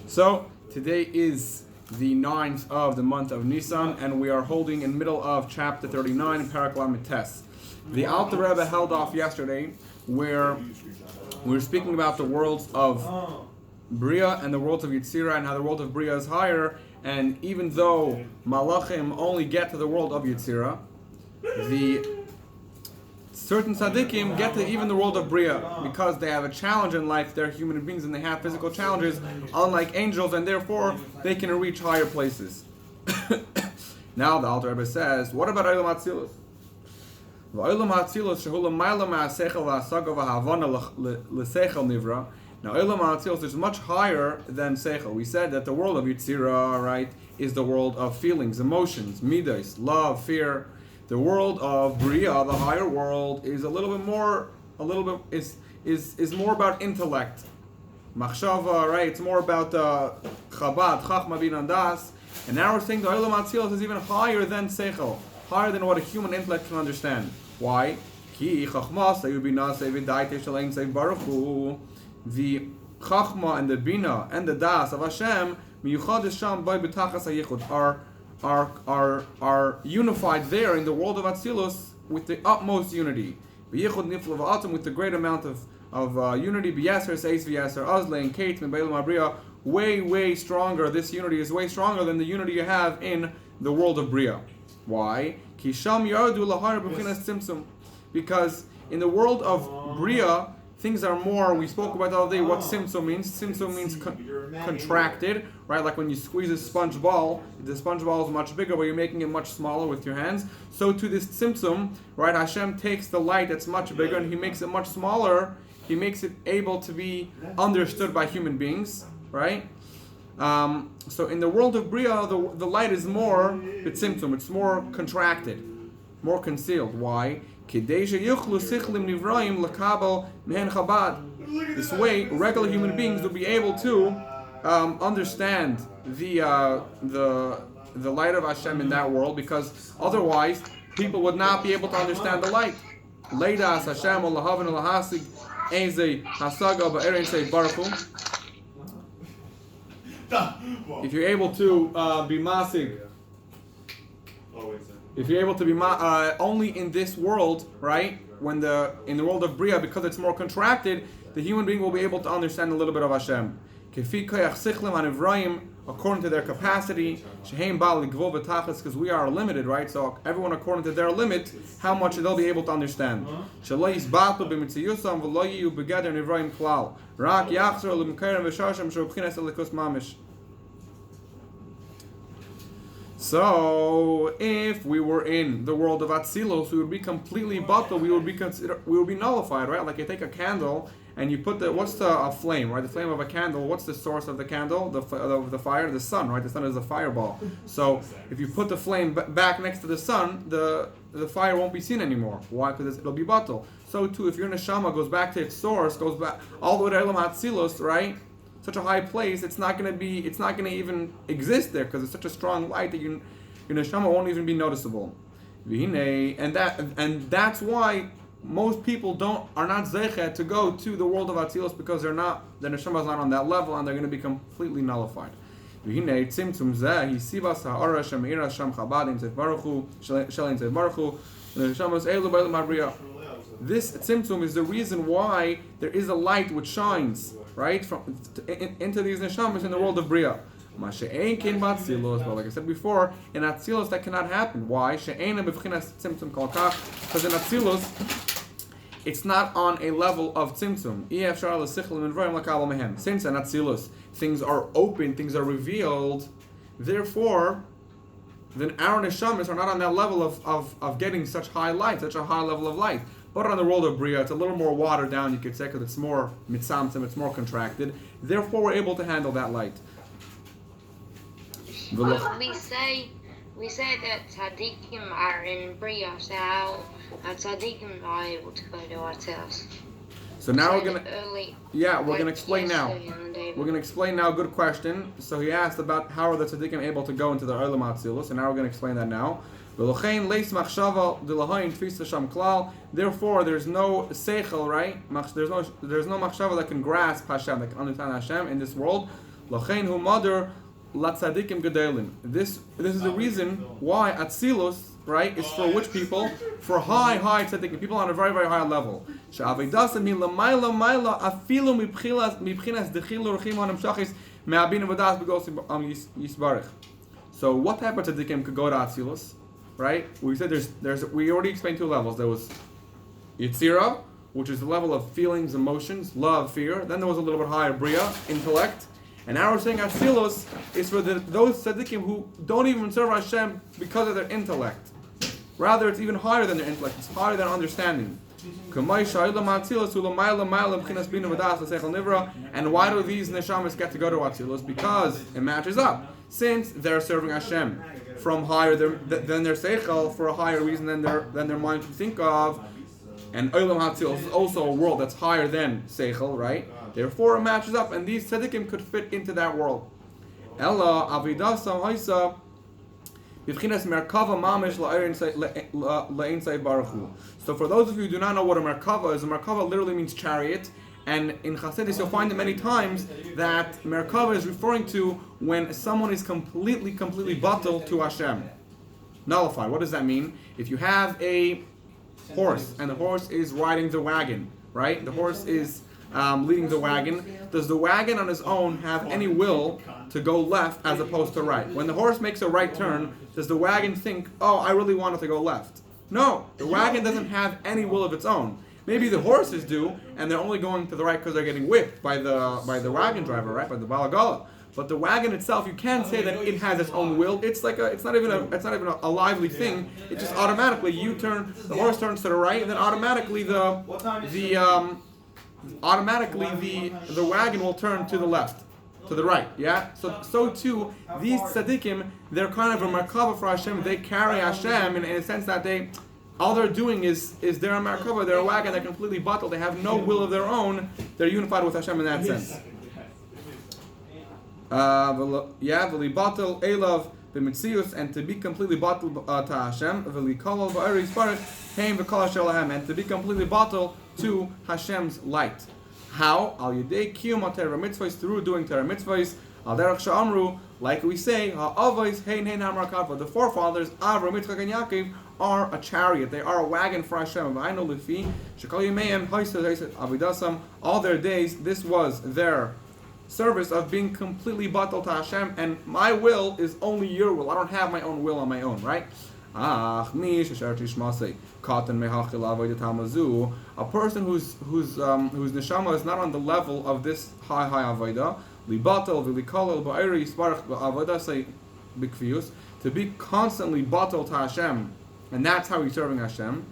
So today is the 9th of the month of Nisan, and we are holding in the middle of chapter 39, Parak Lamed Tes. The Alter Rebbe held off yesterday where we were speaking about the worlds of Bria and the world of Yetzirah, and how the world of Bria is higher, and even though Malachim only get to the world of Yetzirah, the certain tzaddikim get to even the world of Bria because they have a challenge in life. They're human beings and they have physical challenges, unlike angels, and therefore they can reach higher places. Now the Alter Rebbe says, what about Olam Hatzilus? Olam Hatzilus shehu l'mayla ma'asechel v'hasaga v'havana l'sechel nivra. Now Olam Hatzilus is much higher than Sechel. We said that the world of Yetzirah, right, is the world of feelings, emotions, midas, love, fear. The world of Bria, the higher world, is is more about intellect. Machshava, right? It's more about Chabad, Chachma bin Das. And now we're saying the Olam Hatzilus is even higher than Sechel, higher than what a human intellect can understand. Why? Ki Chachma sayubinase v'daite shalein say baruch hu. The Chachma and the Bina and the Das of Hashem miyuchad sham by b'tachas hayichud are unified there in the world of Atzilus with the utmost unity. B'yichud nifla v'atam, with the great amount of unity. B'yaser seis v'yaser azle and kate min b'elam abriya, way stronger. This unity is way stronger than the unity you have in the world of Bria. Why? Ki sham yardu lahar b'chinas tzimtzum, because in the world of Bria things are more, we spoke about the other day what tzimtzum means. Tzimtzum means contracted, right? Like when you squeeze a sponge ball, the sponge ball is much bigger, but you're making it much smaller with your hands. So to this tzimtzum, right, Hashem takes the light that's much bigger and He makes it much smaller. He makes it able to be understood by human beings, right? So in the world of Bria, the light is more tzimtzum, it's more contracted, more concealed. Why? This way, regular human beings will be able to understand the light of Hashem in that world, because otherwise people would not be able to understand the light. If you're able to be masig, if you're able to be only in this world, right? In the world of Bria, because it's more contracted, the human being will be able to understand a little bit of Hashem. According to their capacity, because we are limited, right? So everyone according to their limit, how much they'll be able to understand. So, if we were in the world of Atzilus, we would be completely batal. We would be nullified, right? Like you take a candle and you put what's the flame, right? The flame of a candle. What's the source of the candle? The fire, the sun, right? The sun is a fireball. So, if you put the flame back next to the sun, the fire won't be seen anymore. Why? Because it'll be batal. So too, if your neshama goes back to its source, goes back all the way to Olam Hatzilus, right? Such a high place, it's not going to even exist there, because it's such a strong light that your neshama won't even be noticeable. And that's why most people are not zeichet to go to the world of Atzilus, because the neshama is not on that level, and they're going to be completely nullified. This tzimtzum is the reason why there is a light which shines, right, into these neshamas in the world of Bria. But like I said before, in Atzilus that cannot happen. Why? Because in Atzilus it's not on a level of tzimtzum. Since in Atzilus things are open, things are revealed, therefore then our neshamas are not on that level of getting such high light, such a high level of light. But on the world of Bria, it's a little more watered down, you could say, because it's more mitzamtzim, it's more contracted. Therefore, we're able to handle that light. We say that tzaddikim are in Bria, so how tzaddikim are able to go to Atzilus? So now we're gonna explain now. We're gonna explain now. Good question. So he asked about how are the tzaddikim able to go into the Olam Hatzilus, and now we're gonna explain that now. Therefore, there's no seichel, right? There's no machshava that can grasp Hashem, that can understand Hashem in this world. Lachein hu mother latzadikim gedolim. This is the reason why Atzilus, right, is for which people? For high tzadikim, people on a very, very high level. She'avidasa mi lamayla mayla afilu mibchinas dechilu rechim hanamshachis me'abin avadas begos yisbarich. So what type of tzadikim could go to Atzilus, right? We said we already explained two levels. There was Yitzira, which is the level of feelings, emotions, love, fear. Then there was a little bit higher Bria, intellect. And now we're saying Atzilus is for those tzaddikim who don't even serve Hashem because of their intellect. Rather, it's even higher than their intellect. It's higher than understanding. And why do these neshamas get to go to Atzilus? Because it matches up. Since they're serving Hashem from higher than their seichel for a higher reason than their mind can think of. And Olam HaTzilus is also a world that's higher than Seichel, right? Therefore, it matches up, and these tzaddikim could fit into that world. Ella avidasam haisa b'vchinas merkava mamish la'einsay baruchu. So, for those of you who do not know what a merkava is, a merkava literally means chariot, and in Chassidus you'll find it many times that merkava is referring to when someone is completely batal to Hashem, nullified. What does that mean? If you have a horse, and the horse is riding the wagon, right? The horse is leading the wagon. Does the wagon on his own have any will to go left as opposed to right? When the horse makes a right turn, does the wagon think, oh, I really wanted to go left? No, the wagon doesn't have any will of its own. Maybe the horses do, and they're only going to the right because they're getting whipped by the wagon driver, right? By the balagala. But the wagon itself, you can't say that it has its own will. It's not even a lively thing. It just automatically the horse turns to the right, and then automatically the wagon will turn to the left, to the right. Yeah. So too, these tzaddikim, they're kind of a merkava for Hashem. They carry Hashem in a sense that all they're doing is they're a merkava, they're a wagon. They're completely batal. They have no will of their own. They're unified with Hashem in that sense. V'libatel elav b'mitzius, and to be completely batel to Hashem. V'likol ba'eri yisparich heim v'kol shelahem, and to be completely batel to Hashem's light. How? Al yedei kiyum Torah mitzvahs, through doing Torah mitzvahs. Al derech she'amru, like we say, ha'avos hein hamrakava. The forefathers Avraham, Yitzchak, and Yaakov are a chariot. They are a wagon for Hashem. V'ayno lefi shekol yimeim haisad avidasam. All their days, this was their service of being completely batal to Hashem, and my will is only your will. I don't have my own will on my own, right? A person whose neshama is not on the level of this high avodah, to be constantly batal to Hashem, and that's how he's serving Hashem.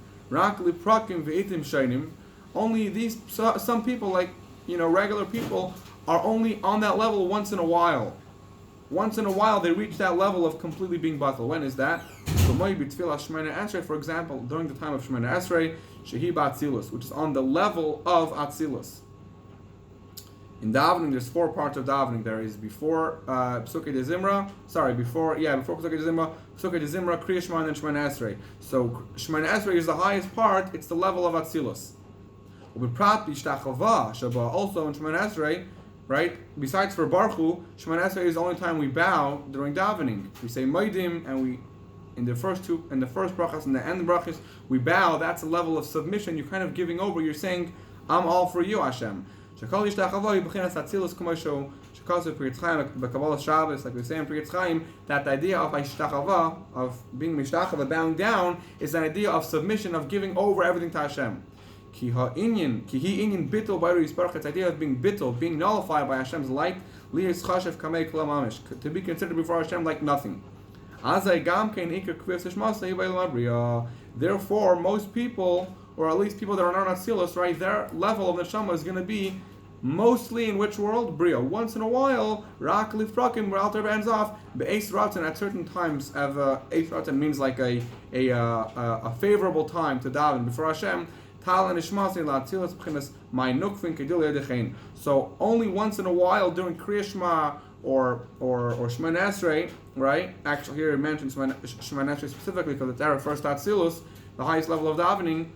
Only these some people, like regular people, are only on that level once in a while. Once in a while they reach that level of completely being batal. When is that? For example, during the time of Shemona Esrei, Shehi B'Atzilus, which is on the level of Atzilus. In davening, there's 4 parts of davening. There is before Psukei de Zimra, before Psukei de Zimra, Kriya Shema, and then Shemona Esrei. So Shemona Esrei is the highest part. It's the level of Atzilus. Also in Shemona Esrei, right? Besides for Baruch Hu, Shemona Esrei is the only time we bow during davening. We say Moedim, and we in the first brachas and the end brachas we bow. That's a level of submission. You're kind of giving over. You're saying, "I'm all for you, Hashem." Like we say in Priyat Chaim, that the idea of Ishtachava, of being mishtachava, bowing down, is an idea of submission, of giving over everything to Hashem. Ki inyan bittul b'ayru yisparach. It's the idea of being bittul, being nullified by Hashem's light. Liyis chashev kamei kol mamish, to be considered before Hashem like nothing. Azay gam kein ikar kviyas hashmasa yibayil mabriya. Therefore, most people, or at least people that are not Atzilus, right, their level of neshama is going to be mostly in which world? Bria. Once in a while, rak lifrakim, where Alter ends off, be'eis ratan, at certain times, eis ratan means like a favorable time to daven before Hashem. So only once in a while during Kriya Shema or Shemona Esrei, right? Actually, here it mentions Shemona Esrei specifically because it's our first Atzilus, the highest level of davening.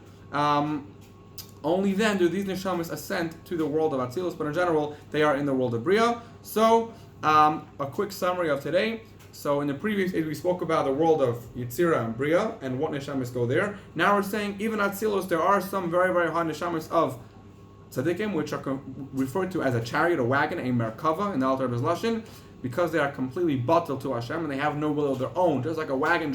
Only then do these neshamas ascend to the world of Atzilus, but in general, they are in the world of Bria. So A quick summary of today. So in the previous we spoke about the world of Yitzira and Bria and what neshamas go there. Now we're saying even at Tzilos there are some very, very high neshamas of tzaddikim, which are referred to as a chariot, a wagon, a merkava in the Alter Rebbe's Lashon, because they are completely batel to Hashem and they have no will of their own. Just like a wagon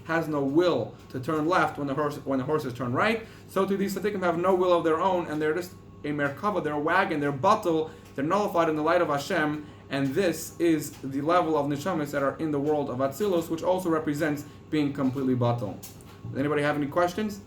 has no will to turn left when the horses turn right. So too these tzaddikim have no will of their own, and they're just a merkava, they're a wagon, they're batel, they're nullified in the light of Hashem. And this is the level of neshamas that are in the world of Atzilus, which also represents being completely batel. Does anybody have any questions?